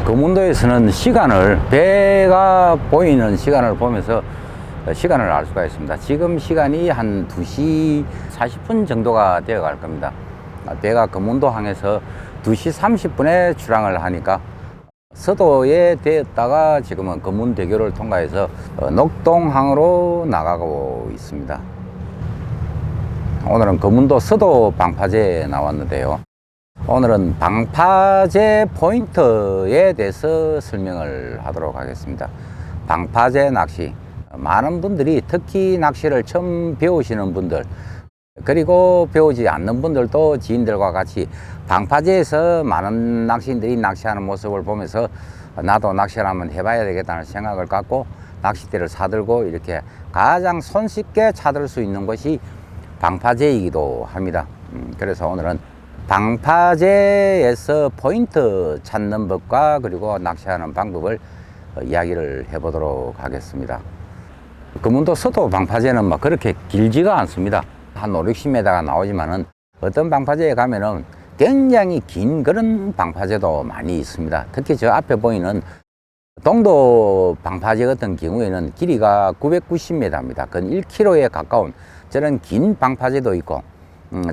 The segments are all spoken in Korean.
금운도에서는 시간을, 배가 보이는 시간을 보면서 시간을 알 수가 있습니다. 지금 시간이 한 2시 40분 정도가 되어 갈 겁니다. 배가 금운도 항에서 2시 30분에 출항을 하니까 서도에 되었다가 지금은 금운대교를 통과해서 녹동항으로 나가고 있습니다. 오늘은 금운도 서도 방파제에 나왔는데요. 오늘은 방파제 포인트에 대해서 설명을 하도록 하겠습니다. 방파제 낚시, 많은 분들이 특히 낚시를 처음 배우시는 분들, 그리고 배우지 않는 분들도 지인들과 같이 방파제에서 많은 낚시인들이 낚시하는 모습을 보면서 나도 낚시를 한번 해봐야 되겠다는 생각을 갖고 낚싯대를 사들고 이렇게 가장 손쉽게 찾을 수 있는 것이 방파제이기도 합니다. 그래서 오늘은 방파제에서 포인트 찾는 법과 그리고 낚시하는 방법을 이야기를 해보도록 하겠습니다. 금운도 서도 방파제는 막 그렇게 길지가 않습니다. 한 5, 60m가 나오지만은 어떤 방파제에 가면은 굉장히 긴 그런 방파제도 많이 있습니다. 특히 저 앞에 보이는 동도 방파제 같은 경우에는 길이가 990m입니다. 근 1km에 가까운 저런 긴 방파제도 있고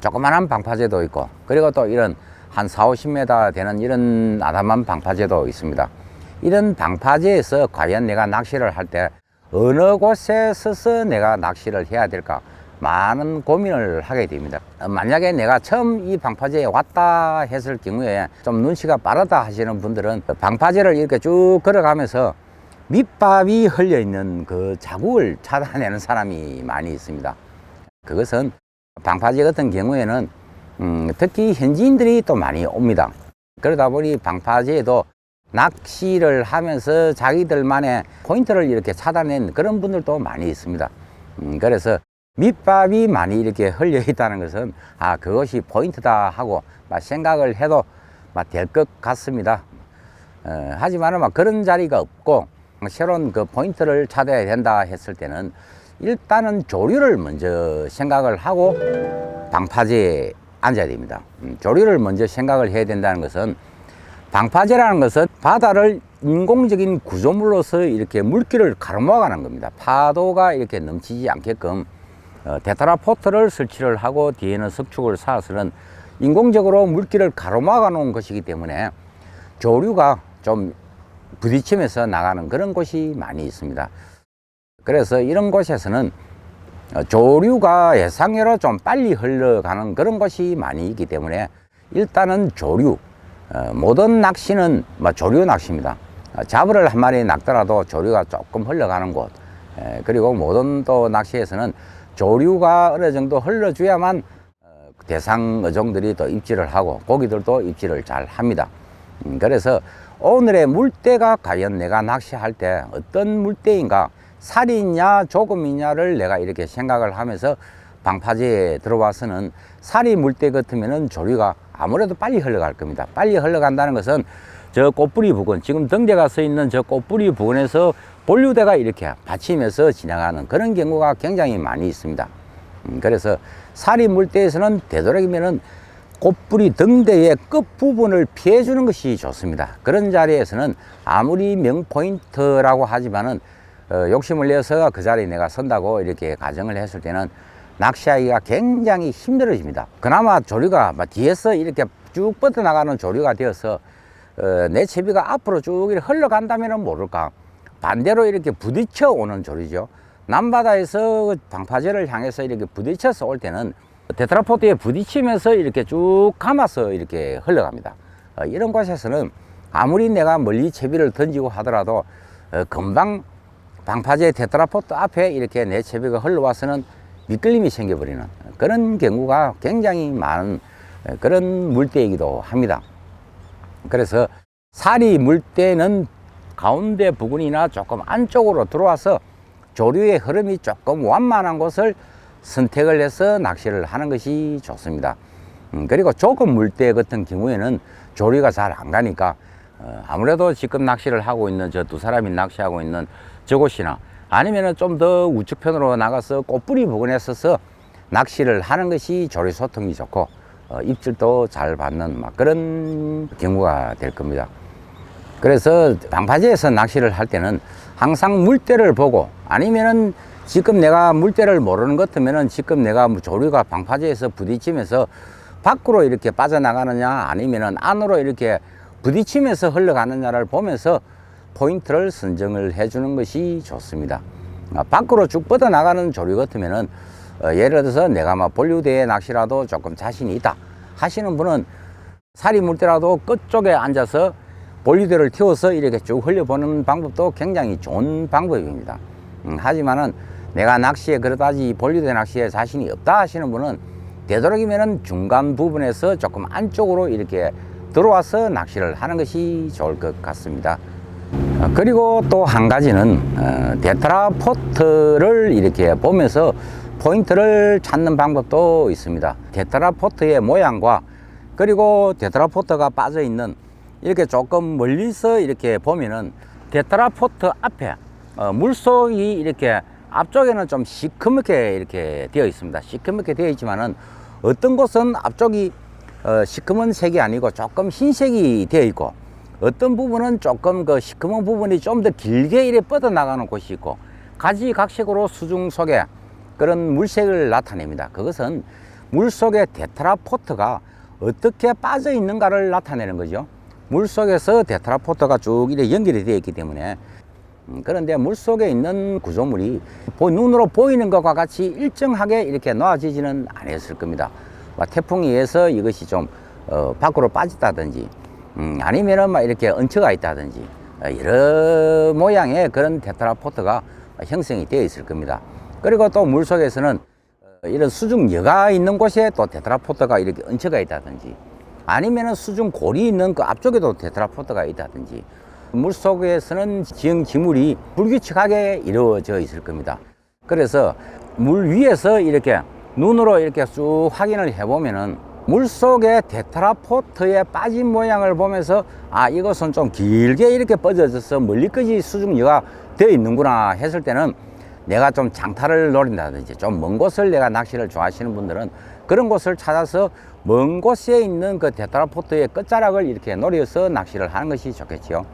조그만한 방파제도 있고, 그리고 또 이런 한 4, 50m 되는 이런 아담한 방파제도 있습니다. 이런 방파제에서 과연 내가 낚시를 할 때 어느 곳에 서서 내가 낚시를 해야 될까 많은 고민을 하게 됩니다. 만약에 내가 처음 이 방파제에 왔다 했을 경우에 좀 눈치가 빠르다 하시는 분들은 방파제를 이렇게 쭉 걸어가면서 밑밥이 흘려 있는 그 자국을 찾아내는 사람이 많이 있습니다. 그것은 방파제 같은 경우에는 특히 현지인들이 또 많이 옵니다. 그러다 보니 방파제에도 낚시를 하면서 자기들만의 포인트를 이렇게 찾아낸 그런 분들도 많이 있습니다. 그래서 밑밥이 많이 이렇게 흘려 있다는 것은 그것이 포인트다 하고 생각을 해도 될 것 같습니다. 하지만 그런 자리가 없고 새로운 그 포인트를 찾아야 된다 했을 때는 일단은 조류를 먼저 생각을 하고 방파제에 앉아야 됩니다. 조류를 먼저 생각을 해야 된다는 것은, 방파제라는 것은 바다를 인공적인 구조물로서 이렇게 물길을 가로막아가는 겁니다. 파도가 이렇게 넘치지 않게끔 테트라포트를 설치를 하고 뒤에는 석축을 쌓아서는 인공적으로 물길을 가로막아 놓은 것이기 때문에 조류가 좀 부딪히면서 나가는 그런 곳이 많이 있습니다. 그래서 이런 곳에서는 조류가 예상외로 좀 빨리 흘러가는 그런 곳이 많이 있기 때문에 일단은 조류, 모든 낚시는 조류 낚시입니다. 잡어를 한 마리 낚더라도 조류가 조금 흘러가는 곳, 그리고 모든 또 낚시에서는 조류가 어느 정도 흘러줘야만 대상 어종들이 또 입질을 하고 고기들도 입질을 잘 합니다. 그래서 오늘의 물때가 과연 내가 낚시할 때 어떤 물때인가, 살이냐 조금이냐를 내가 이렇게 생각을 하면서 방파제에 들어와서는, 살이 물때 같으면은 조류가 아무래도 빨리 흘러갈 겁니다. 빨리 흘러간다는 것은 저 꽃뿌리 부근, 지금 등대가 서 있는 저 꽃뿌리 부근에서 본류대가 이렇게 받치면서 지나가는 그런 경우가 굉장히 많이 있습니다. 그래서 살이 물때에서는 되도록이면은 꽃뿌리 등대의 끝부분을 피해주는 것이 좋습니다. 그런 자리에서는 아무리 명포인트라고 하지만은 욕심을 내서 그 자리에 내가 선다고 이렇게 가정을 했을 때는 낚시하기가 굉장히 힘들어집니다. 그나마 조류가 뒤에서 이렇게 쭉 뻗어나가는 조류가 되어서 내 채비가 앞으로 쭉 이렇게 흘러간다면 모를까, 반대로 이렇게 부딪혀 오는 조류죠. 남바다에서 방파제를 향해서 이렇게 부딪혀서 올 때는 테트라포트에 부딪히면서 이렇게 쭉 감아서 이렇게 흘러갑니다. 이런 곳에서는 아무리 내가 멀리 채비를 던지고 하더라도 금방 방파제 테트라포트 앞에 이렇게 내 채비가 흘러와서는 미끌림이 생겨버리는 그런 경우가 굉장히 많은 그런 물때이기도 합니다. 그래서 살이 물때는 가운데 부근이나 조금 안쪽으로 들어와서 조류의 흐름이 조금 완만한 곳을 선택을 해서 낚시를 하는 것이 좋습니다. 그리고 조금 물때 같은 경우에는 조류가 잘 안 가니까 아무래도 지금 낚시를 하고 있는 저 두 사람이 낚시하고 있는 저곳이나 아니면은 좀 더 우측편으로 나가서 꽃뿌리 부근에 서서 낚시를 하는 것이 조류 소통이 좋고 입질도 잘 받는 그런 경우가 될 겁니다. 그래서 방파제에서 낚시를 할 때는 항상 물때를 보고, 아니면은 지금 내가 물때를 모르는 것 같으면은 지금 내가 조류가 방파제에서 부딪히면서 밖으로 이렇게 빠져나가느냐 아니면은 안으로 이렇게 부딪히면서 흘러가느냐를 보면서 포인트를 선정을 해 주는 것이 좋습니다. 밖으로 쭉 뻗어나가는 조류 같으면은 예를 들어서 내가 막 본류대에 낚시라도 조금 자신이 있다 하시는 분은 사리 물때라도 끝쪽에 앉아서 본류대를 튀어서 이렇게 쭉 흘려보는 방법도 굉장히 좋은 방법입니다. 하지만은 내가 낚시에 그러다지 본류대 낚시에 자신이 없다 하시는 분은 되도록이면은 중간 부분에서 조금 안쪽으로 이렇게 들어와서 낚시를 하는 것이 좋을 것 같습니다. 그리고 또 한 가지는 테트라포트를 이렇게 보면서 포인트를 찾는 방법도 있습니다. 테트라포트의 모양과 그리고 테트라포트가 빠져 있는 이렇게 조금 멀리서 이렇게 보면은 테트라포트 앞에 물속이 이렇게 앞쪽에는 좀 시커멓게 이렇게 되어 있습니다. 시커멓게 되어 있지만은 어떤 곳은 앞쪽이 시커먼 색이 아니고 조금 흰색이 되어 있고, 어떤 부분은 조금 그 시커먼 부분이 좀 더 길게 이래 뻗어 나가는 곳이 있고, 가지각색으로 수중 속에 그런 물색을 나타냅니다. 그것은 물 속에 테트라포트가 어떻게 빠져 있는가를 나타내는 거죠. 물 속에서 테트라포트가 쭉 이렇게 연결이 되어 있기 때문에. 그런데 물 속에 있는 구조물이 눈으로 보이는 것과 같이 일정하게 이렇게 놓아지지는 않았을 겁니다. 태풍에 의해서 이것이 좀 밖으로 빠졌다든지, 아니면은 막 이렇게 얹혀가 있다든지, 여러 모양의 그런 테트라포트가 형성이 되어 있을 겁니다. 그리고 또 물 속에서는 이런 수중여가 있는 곳에 또 테트라포트가 이렇게 얹혀가 있다든지, 아니면은 수중 골이 있는 그 앞쪽에도 테트라포트가 있다든지, 물 속에서는 지형지물이 불규칙하게 이루어져 있을 겁니다. 그래서 물 위에서 이렇게 눈으로 이렇게 쭉 확인을 해보면은 물 속에 테트라포트에 빠진 모양을 보면서 이것은 좀 길게 이렇게 뻗어져서 멀리까지 수중여가 되어 있는구나 했을 때는 내가 좀 장타를 노린다든지, 좀 먼 곳을 내가 낚시를 좋아하시는 분들은 그런 곳을 찾아서 먼 곳에 있는 그 테트라포트의 끝자락을 이렇게 노려서 낚시를 하는 것이 좋겠지요.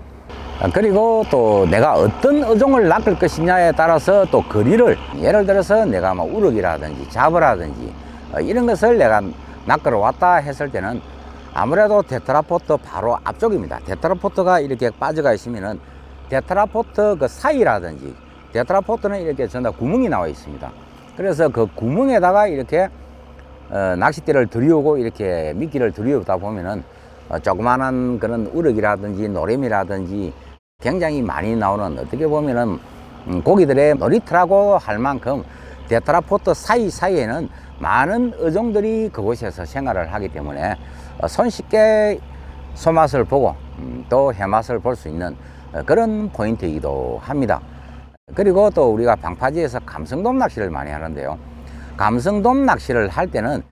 그리고 또 내가 어떤 어종을 낚을 것이냐에 따라서 또 거리를, 예를 들어서 내가 뭐 우럭이라든지 잡어라든지 이런 것을 내가 낚으러 왔다 했을 때는 아무래도 테트라포트 바로 앞쪽입니다. 테트라포트가 이렇게 빠져가 있으면은 테트라포트 그 사이라든지, 테트라포트는 이렇게 전부 다 구멍이 나와 있습니다. 그래서 그 구멍에다가 이렇게 낚싯대를 들이오고 이렇게 미끼를 들이오다 보면은 조그마한 그런 우럭이라든지 노래미라든지 굉장히 많이 나오는, 어떻게 보면은 고기들의 놀이터라고 할 만큼 테트라포트 사이사이에는 많은 어종들이 그곳에서 생활을 하기 때문에 손쉽게 소맛을 보고 또 해맛을 볼 수 있는 그런 포인트이기도 합니다. 그리고 또 우리가 방파제에서 감성돔 낚시를 많이 하는데요. 감성돔 낚시를 할 때는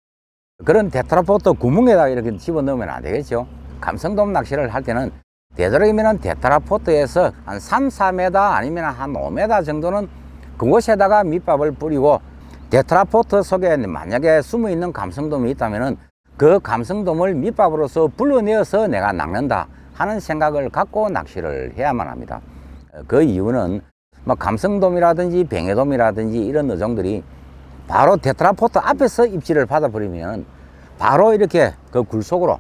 그런 테트라포트 구멍에다 이렇게 집어넣으면 안 되겠죠. 감성돔 낚시를 할 때는 되도록이면 테트라포트에서 한 3, 4m 아니면 한 5m 정도는 그곳에다가 밑밥을 뿌리고, 테트라포트 속에 만약에 숨어 있는 감성돔이 있다면은 그 감성돔을 밑밥으로서 불러내어서 내가 낚는다 하는 생각을 갖고 낚시를 해야만 합니다. 그 이유는 뭐 감성돔이라든지 뱅에돔이라든지 이런 어종들이 바로 테트라포트 앞에서 입질을 받아버리면 바로 이렇게 그 굴 속으로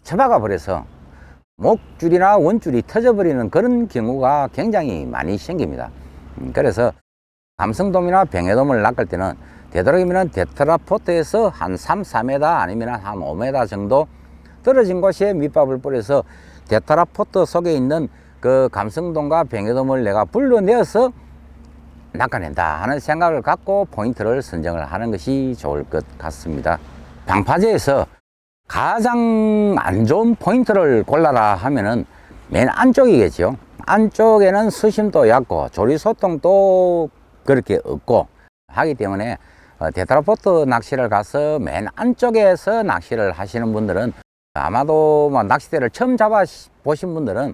처박아 버려서 목줄이나 원줄이 터져버리는 그런 경우가 굉장히 많이 생깁니다. 그래서 감성돔이나 뱅에돔을 낚을 때는 되도록이면 테트라포트에서 한 3, 4m 아니면 한 5m 정도 떨어진 곳에 밑밥을 뿌려서 테트라포트 속에 있는 그 감성돔과 뱅에돔을 내가 불러내어서 낚아낸다 하는 생각을 갖고 포인트를 선정을 하는 것이 좋을 것 같습니다. 방파제에서 가장 안 좋은 포인트를 골라라 하면은 맨 안쪽이겠죠. 안쪽에는 수심도 얕고 조리소통도 그렇게 없고 하기 때문에 테트라포트 낚시를 가서 맨 안쪽에서 낚시를 하시는 분들은, 아마도 뭐 낚싯대를 처음 잡아 보신 분들은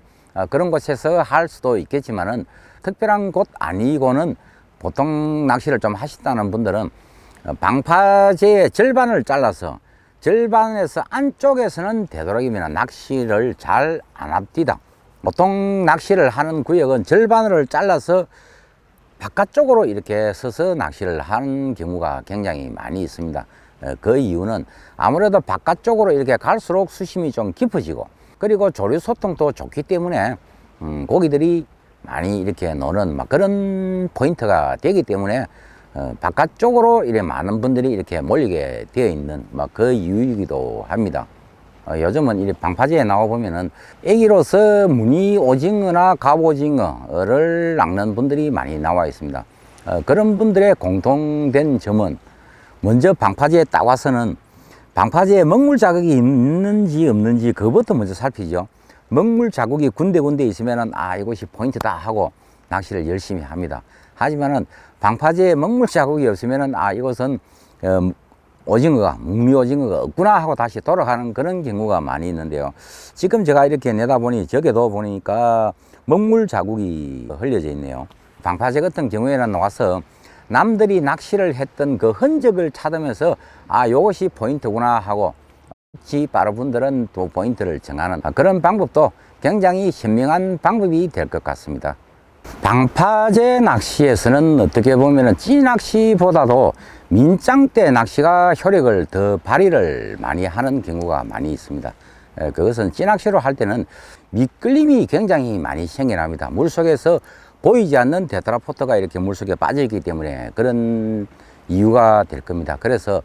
그런 곳에서 할 수도 있겠지만은, 특별한 곳 아니고는 보통 낚시를 좀 하신다는 분들은 방파제의 절반을 잘라서 절반에서 안쪽에서는 되도록이면 낚시를 잘 안 합디다. 보통 낚시를 하는 구역은 절반을 잘라서 바깥쪽으로 이렇게 서서 낚시를 하는 경우가 굉장히 많이 있습니다. 그 이유는 아무래도 바깥쪽으로 이렇게 갈수록 수심이 좀 깊어지고, 그리고 조류 소통도 좋기 때문에 고기들이 많이 이렇게 노는 그런 포인트가 되기 때문에 바깥쪽으로 이렇게 많은 분들이 이렇게 몰리게 되어 있는 그 이유이기도 합니다. 요즘은 이 방파제에 나와 보면은 애기로서 무늬 오징어나 갑오징어를 낚는 분들이 많이 나와 있습니다. 그런 분들의 공통된 점은 먼저 방파제에 딱 와서는 방파제에 먹물 자국이 있는지 없는지 그것부터 먼저 살피죠. 먹물 자국이 군데군데 있으면은 이것이 포인트다 하고 낚시를 열심히 합니다. 하지만은 방파제에 먹물 자국이 없으면은 이것은 오징어가, 무늬 오징어가 없구나 하고 다시 돌아가는 그런 경우가 많이 있는데요. 지금 제가 이렇게 내다보니 저기도 보니까 먹물 자국이 흘려져 있네요. 방파제 같은 경우에는 와서 남들이 낚시를 했던 그 흔적을 찾으면서 요것이 포인트구나 하고 빠르분들은 또 포인트를 정하는 그런 방법도 굉장히 현명한 방법이 될 것 같습니다. 방파제 낚시에서는 어떻게 보면 찌낚시보다도 민짱대 낚시가 효력을 더 발휘를 많이 하는 경우가 많이 있습니다. 그것은 찌낚시로 할 때는 미끌림이 굉장히 많이 생겨납니다. 물속에서 보이지 않는 테트라포트가 이렇게 물속에 빠져 있기 때문에 그런 이유가 될 겁니다. 그래서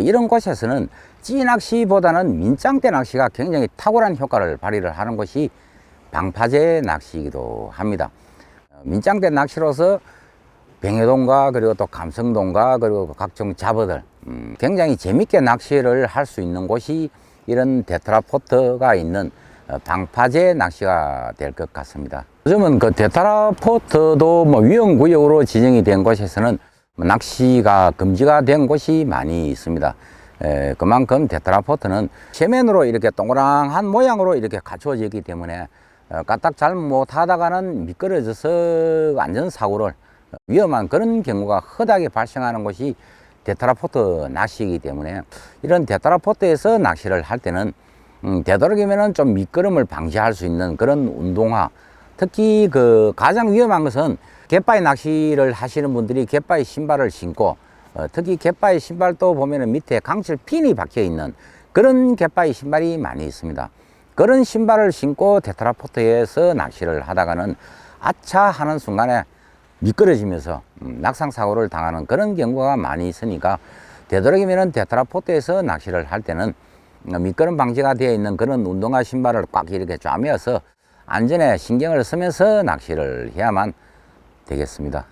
이런 곳에서는 찌낚시보다는 민짱대 낚시가 굉장히 탁월한 효과를 발휘를 하는 것이 방파제 낚시이기도 합니다. 민짱대 낚시로서 병해동과 그리고 또 감성동과 그리고 각종 잡어들 굉장히 재밌게 낚시를 할 수 있는 곳이 이런 테트라포트가 있는 방파제 낚시가 될 것 같습니다. 요즘은 그 테트라포트도 위험구역으로 지정이 된 곳에서는 낚시가 금지가 된 곳이 많이 있습니다. 그만큼 테트라포트는 세면으로 이렇게 동그랑한 모양으로 이렇게 갖추어져 있기 때문에 까딱 잘못하다가는 미끄러져서 안전사고를 위험한 그런 경우가 흔하게 발생하는 것이 테트라포트 낚시이기 때문에 이런 테트라포트에서 낚시를 할 때는 되도록이면 좀 미끄럼을 방지할 수 있는 그런 운동화, 특히 그 가장 위험한 것은 갯바위 낚시를 하시는 분들이 갯바위 신발을 신고 특히 갯바위 신발도 보면은 밑에 강철 핀이 박혀 있는 그런 갯바위 신발이 많이 있습니다. 그런 신발을 신고 테트라포트에서 낚시를 하다가는 아차 하는 순간에 미끄러지면서 낙상 사고를 당하는 그런 경우가 많이 있으니까 되도록이면 테트라포트에서 낚시를 할 때는 미끄럼 방지가 되어 있는 그런 운동화 신발을 꽉 이렇게 쫙매어서 안전에 신경을 쓰면서 낚시를 해야만 되겠습니다.